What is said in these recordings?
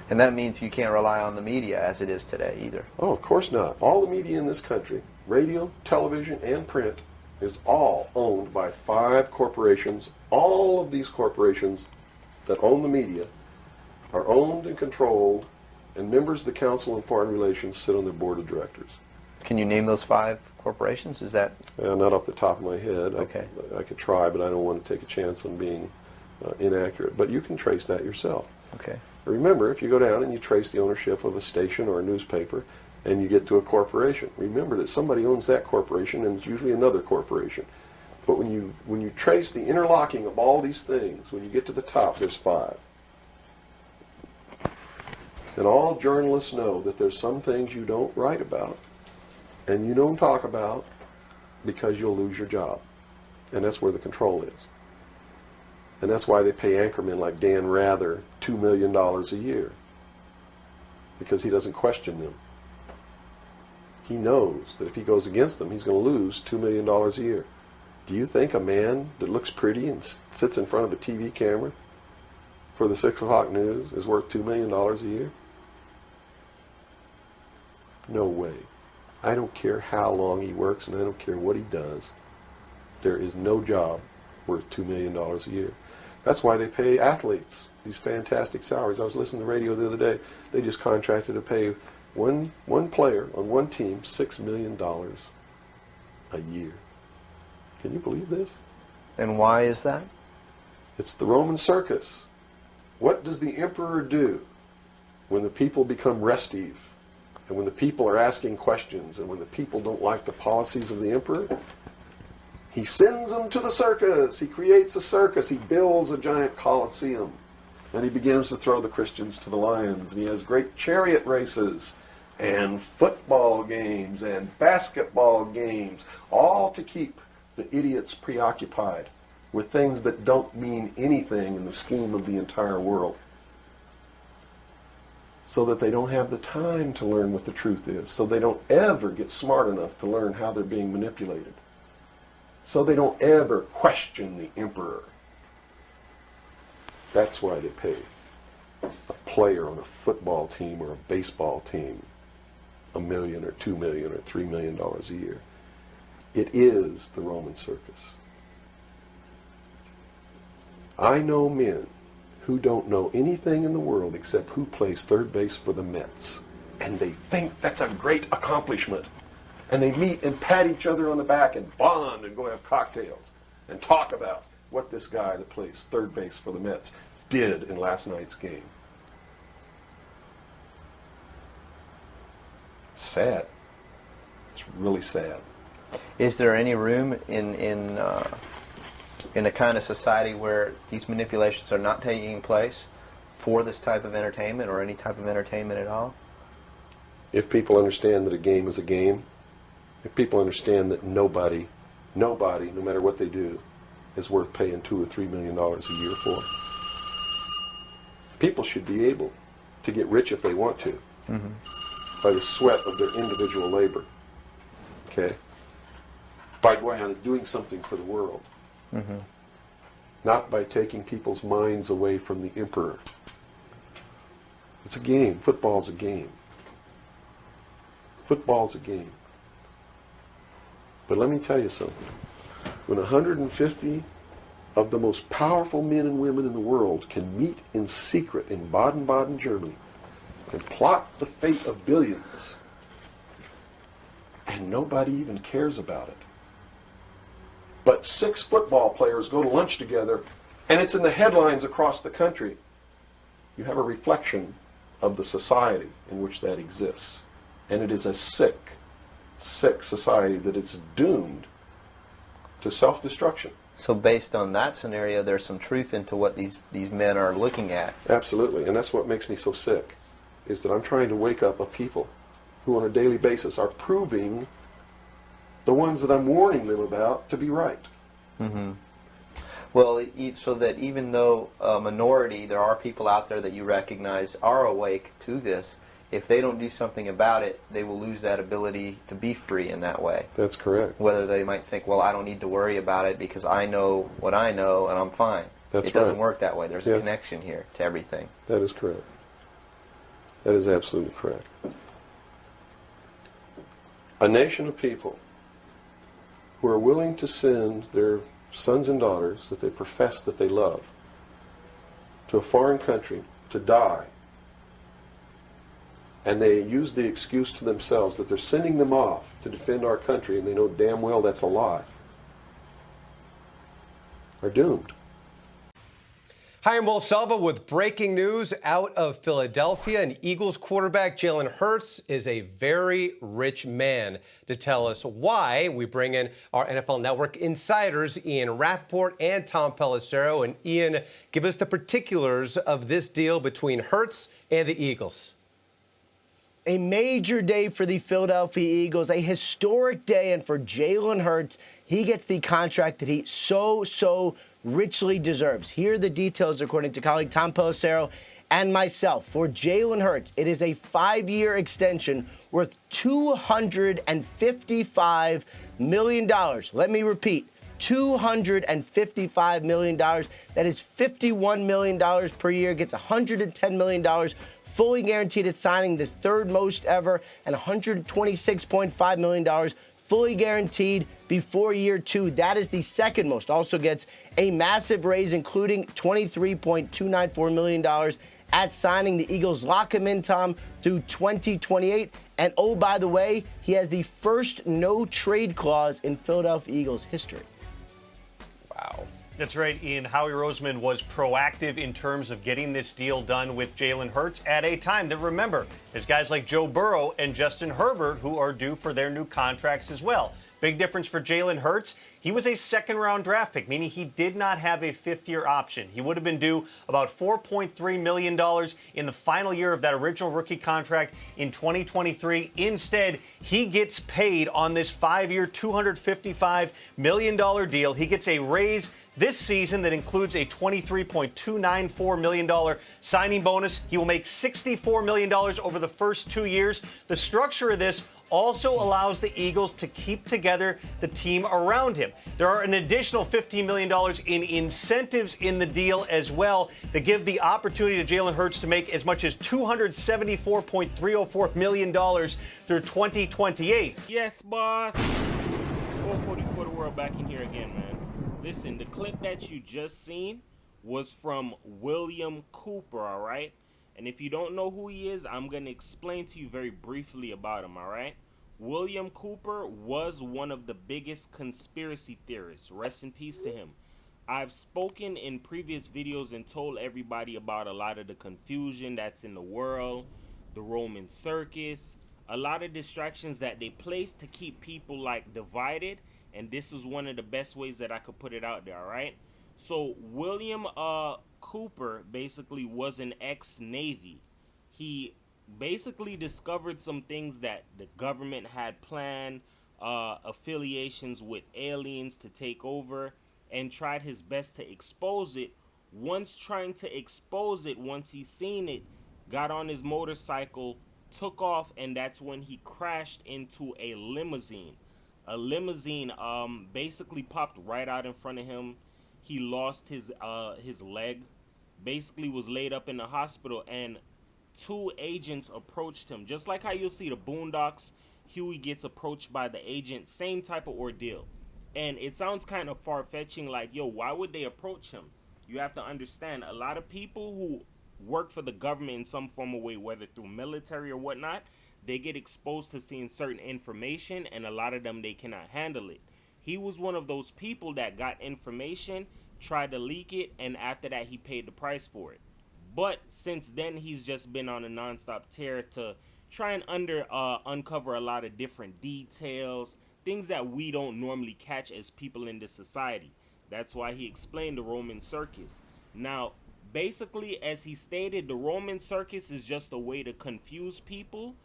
And that means you can't rely on the media as it is today either. Oh, of course not. All the media in this country, radio, television, and print, is all owned by 5 corporations. All of these corporations that own the media are owned and controlled, and members of the Council on Foreign Relations sit on their board of directors. Can you name those 5 corporations? Is that... Not off the top of my head. Okay. I could try, but I don't want to take a chance on being inaccurate. But you can trace that yourself. Okay. Remember, if you go down and you trace the ownership of a station or a newspaper, and you get to a corporation, remember that somebody owns that corporation, and it's usually another corporation. But when you trace the interlocking of all these things, when you get to the top, there's 5. And all journalists know that there's some things you don't write about, and you don't talk about, because you'll lose your job. And that's where the control is. And that's why they pay anchormen like Dan Rather $2 million a year, because he doesn't question them. He knows that if he goes against them, he's going to lose $2 million a year. Do you think a man that looks pretty and sits in front of a TV camera for the 6 o'clock news is worth $2 million a year? No way. I don't care how long he works, and I don't care what he does. There is no job worth $2 million a year. That's why they pay athletes these fantastic salaries. I was listening to the radio the other day. They just contracted to pay one player on one team $6 million a year. Can you believe this? And why is that? It's the Roman circus. What does the emperor do when the people become restive, and when the people are asking questions, and when the people don't like the policies of the emperor? He sends them to the circus. He creates a circus. He builds a giant coliseum. And he begins to throw the Christians to the lions. And he has great chariot races and football games and basketball games, all to keep the idiots preoccupied with things that don't mean anything in the scheme of the entire world, so that they don't have the time to learn what the truth is, so they don't ever get smart enough to learn how they're being manipulated, so they don't ever question the emperor. That's why they pay a player on a football team or a baseball team $1 million or $2 million or $3 million a year. It is the Roman circus. I know men who don't know anything in the world except who plays third base for the Mets. And they think that's a great accomplishment. And they meet and pat each other on the back and bond and go have cocktails and talk about what this guy that plays third base for the Mets did in last night's game. It's sad. It's really sad. Is there any room in a kind of society where these manipulations are not taking place for this type of entertainment, or any type of entertainment at all? If people understand that a game is a game, if people understand that nobody, no matter what they do, is worth paying $2 or $3 million a year for, people should be able to get rich if they want to, by the sweat of their individual labor. Okay? By going out and doing something for the world. Not by taking people's minds away from the emperor. It's a game. Football's a game. Football's a game. But let me tell you something. When 150 of the most powerful men and women in the world can meet in secret in Baden-Baden, Germany, and plot the fate of billions, and nobody even cares about it, but 6 football players go to lunch together, and it's in the headlines across the country, you have a reflection of the society in which that exists. And it is a sick society that is doomed to self-destruction. So based on that scenario, there's some truth into what these men are looking at. Absolutely, and that's what makes me so sick, is that I'm trying to wake up a people who on a daily basis are proving the ones that I'm warning them about to be right. Well, so that even though a minority, there are people out there that you recognize are awake to this, if they don't do something about it, they will lose that ability to be free in that way. That's correct. Whether they might think, well, I don't need to worry about it because I know what I know and I'm fine. That's It doesn't right. work that way. There's a connection here to everything. That is correct. That is absolutely correct. A nation of people who are willing to send their sons and daughters that they profess that they love to a foreign country to die, and they use the excuse to themselves that they're sending them off to defend our country, and they know damn well that's a lie, are doomed. Hi, I'm Will Selva with breaking news out of Philadelphia. And Eagles quarterback Jalen Hurts is a very rich man. To tell us why, we bring in our NFL Network insiders, Ian Rappaport and Tom Pelissero. And Ian, give us the particulars of this deal between Hurts and the Eagles. A major day for the Philadelphia Eagles, a historic day, and for Jalen Hurts, he gets the contract that he so richly deserves. Here are the details according to colleague Tom Pelissero and myself. For Jalen Hurts, it is a 5-year extension worth $255 million. Let me repeat, $255 million. That is $51 million per year, gets $110 million fully guaranteed at signing, the third most ever, and $126.5 million fully guaranteed before year 2. That is the second most. Also gets a massive raise, including $23.294 million at signing. The Eagles lock him in, Tom, through 2028. And oh, by the way, he has the first no-trade clause in Philadelphia Eagles history. Wow. That's right, Ian. Howie Roseman was proactive in terms of getting this deal done with Jalen Hurts at a time that, remember, there's guys like Joe Burrow and Justin Herbert who are due for their new contracts as well. Big difference for Jalen Hurts. He was a second-round draft pick, meaning he did not have a fifth-year option. He would have been due about $4.3 million in the final year of that original rookie contract in 2023. Instead, he gets paid on this 5-year, $255 million deal. He gets a raise this season that includes a $23.294 million signing bonus. He will make $64 million over the first 2 years. The structure of this also allows the Eagles to keep together the team around him. There are an additional $15 million in incentives in the deal as well that give the opportunity to Jalen Hurts to make as much as $274.304 million through 2028. Yes, boss. 444 the world back in here again, man. Listen, the clip that you just seen was from William Cooper, all right? And if you don't know who he is, I'm going to explain to you very briefly about him, all right? William Cooper was one of the biggest conspiracy theorists. Rest in peace to him. I've spoken in previous videos and told everybody about a lot of the confusion that's in the world, the Roman Circus, a lot of distractions that they place to keep people like divided. And this is one of the best ways that I could put it out there, all right? So William Cooper basically was an ex-Navy. He basically discovered some things that the government had planned, affiliations with aliens to take over, and tried his best to expose it. Once trying to expose it, once he seen it, got on his motorcycle, took off, and that's when he crashed into a limousine. A limousine basically popped right out in front of him. He lost his leg, basically was laid up in the hospital, and 2 agents approached him. Just like how you'll see the Boondocks, Huey gets approached by the agent, same type of ordeal. And it sounds kind of far-fetching, like, yo, why would they approach him? You have to understand, a lot of people who work for the government in some form of way, whether through military or whatnot, they get exposed to seeing certain information, and a lot of them, they cannot handle it. He was one of those people that got information, tried to leak it, and after that, he paid the price for it. But since then, he's just been on a nonstop tear to try and uncover a lot of different details, things that we don't normally catch as people in this society. That's why he explained the Roman Circus. Now, basically, as he stated, the Roman Circus is just a way to confuse people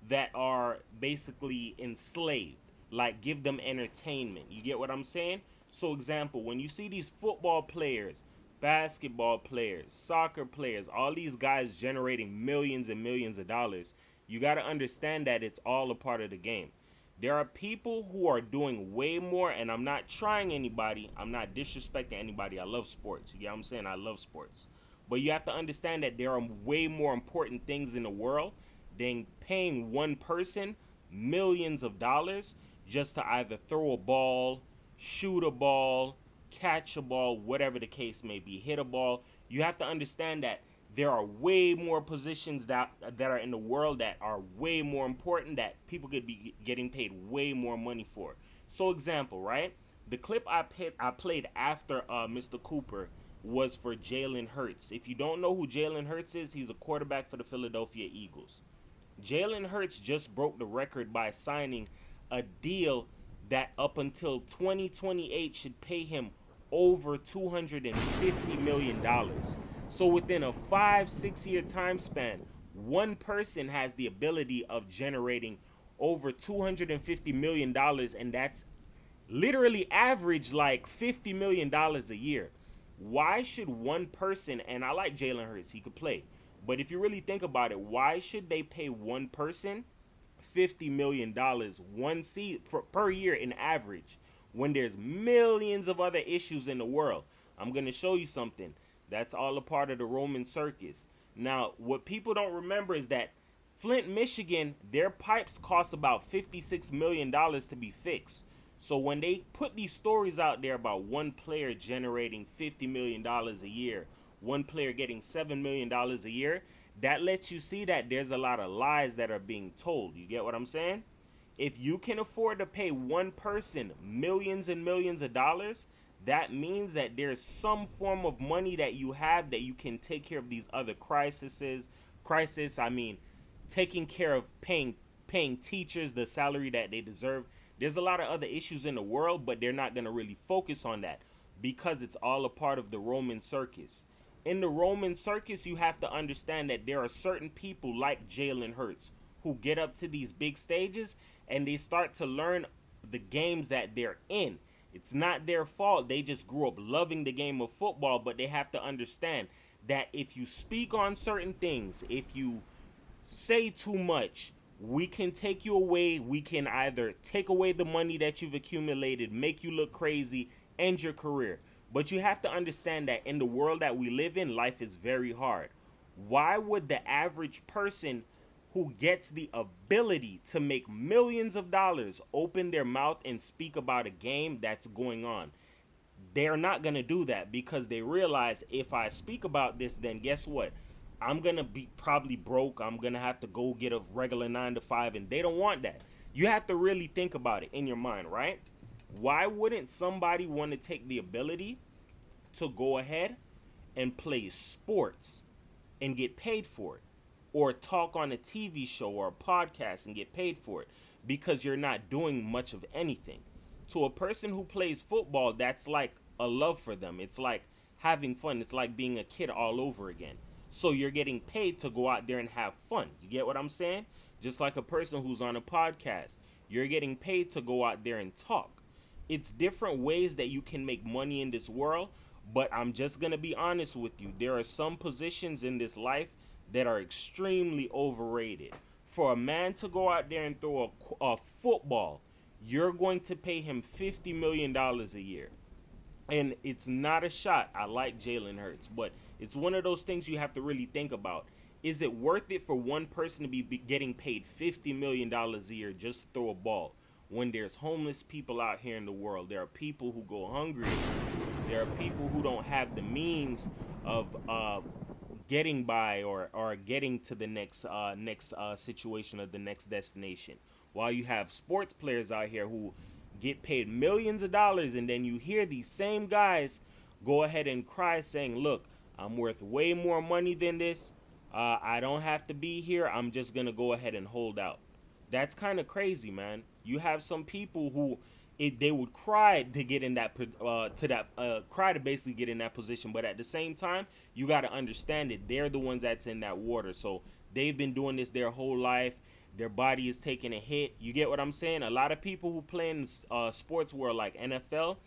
that are basically enslaved, like give them entertainment. You get what I'm saying? So example, when you see these football players, basketball players, soccer players, all these guys generating millions and millions of dollars, you got to understand that it's all a part of the game. There are people who are doing way more, and I'm not trying anybody, I'm not disrespecting anybody. I love sports. You get what I'm saying? I love sports. But you have to understand that there are way more important things in the world than paying one person millions of dollars just to either throw a ball, shoot a ball, catch a ball, whatever the case may be, hit a ball. You have to understand that there are way more positions that are in the world that are way more important that people could be getting paid way more money for. So example, right? The clip I played after Mr. Cooper was for Jalen Hurts. If you don't know who Jalen Hurts is, he's a quarterback for the Philadelphia Eagles. Jalen Hurts just broke the record by signing a deal that up until 2028 should pay him over $250 million. So within a 5-6 year time span, one person has the ability of generating over $250 million, and that's literally average like $50 million a year. Why should one person, and I like Jalen Hurts, he could play, but if you really think about it, why should they pay one person $50 million per year in average when there's millions of other issues in the world? I'm going to show you something. That's all a part of the Roman Circus. Now, what people don't remember is that Flint, Michigan, their pipes cost about $56 million to be fixed. So when they put these stories out there about one player generating $50 million a year, one player getting $7 million a year, that lets you see that there's a lot of lies that are being told. You get what I'm saying? If you can afford to pay one person millions and millions of dollars, that means that there's some form of money that you have that you can take care of these other crises. I mean, taking care of paying teachers the salary that they deserve. There's a lot of other issues in the world, but they're not going to really focus on that because it's all a part of the Roman Circus. In the Roman Circus, you have to understand that there are certain people like Jalen Hurts who get up to these big stages and they start to learn the games that they're in. It's not their fault. They just grew up loving the game of football, but they have to understand that if you speak on certain things, if you say too much, we can take you away. We can either take away the money that you've accumulated, make you look crazy, end your career. But you have to understand that in the world that we live in, life is very hard. Why would the average person who gets the ability to make millions of dollars open their mouth and speak about a game that's going on? They're not going to do that because they realize if I speak about this, then guess what? I'm going to be probably broke. I'm going to have to go get a regular 9-to-5, and they don't want that. You have to really think about it in your mind, right? Why wouldn't somebody want to take the ability to go ahead and play sports and get paid for it? Or talk on a TV show or a podcast and get paid for it because you're not doing much of anything. To a person who plays football, that's like a love for them. It's like having fun. It's like being a kid all over again. So you're getting paid to go out there and have fun. You get what I'm saying? Just like a person who's on a podcast. You're getting paid to go out there and talk. It's different ways that you can make money in this world, but I'm just going to be honest with you. There are some positions in this life that are extremely overrated. For a man to go out there and throw a football, you're going to pay him $50 million a year. And it's not a shot. I like Jalen Hurts, but it's one of those things you have to really think about. Is it worth it for one person to be getting paid $50 million a year just to throw a ball when there's homeless people out here in the world? There are people who go hungry. There are people who don't have the means of getting by or getting to the next situation or the next destination. While you have sports players out here who get paid millions of dollars, and then you hear these same guys go ahead and cry saying, look, I'm worth way more money than this. I don't have to be here. I'm just going to go ahead and hold out. That's kind of crazy, man. You have some people who they would cry to get in that cry to basically get in that position, but at the same time, you got to understand it. They're the ones that's in that water, so they've been doing this their whole life. Their body is taking a hit. You get what I'm saying? A lot of people who play in sports world like NFL,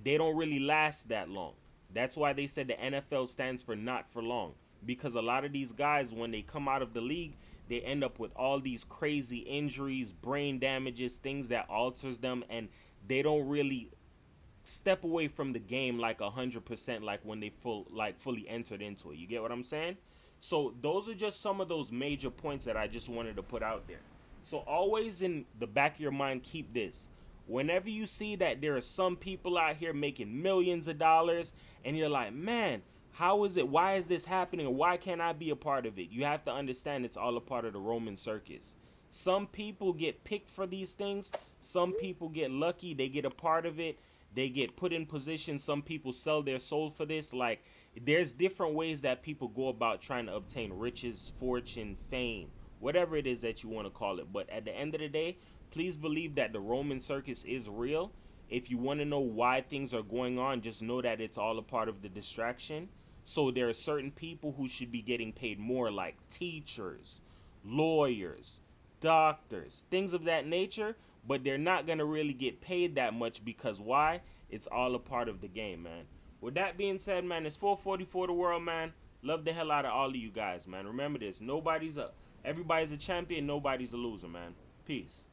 they don't really last that long. That's why they said the NFL stands for not for long, because a lot of these guys, when they come out of the league, they end up with all these crazy injuries, brain damages, things that alters them, and they don't really step away from the game like 100%, like when they fully entered into it. You get what I'm saying? So those are just some of those major points that I just wanted to put out there. So always in the back of your mind, keep this. Whenever you see that there are some people out here making millions of dollars and you're like, man, how is it? Why is this happening? Or why can't I be a part of it? You have to understand it's all a part of the Roman circus. Some people get picked for these things. Some people get lucky. They get a part of it. They get put in position. Some people sell their soul for this. Like, there's different ways that people go about trying to obtain riches, fortune, fame, whatever it is that you want to call it. But at the end of the day, please believe that the Roman circus is real. If you want to know why things are going on, just know that it's all a part of the distraction. So there are certain people who should be getting paid more, like teachers, lawyers, doctors, things of that nature, but they're not going to really get paid that much because why? It's all a part of the game, man. With that being said, man, it's 444 the world, man. Love the hell out of all of you guys, man. Remember this, everybody's a champion, nobody's a loser, man. Peace.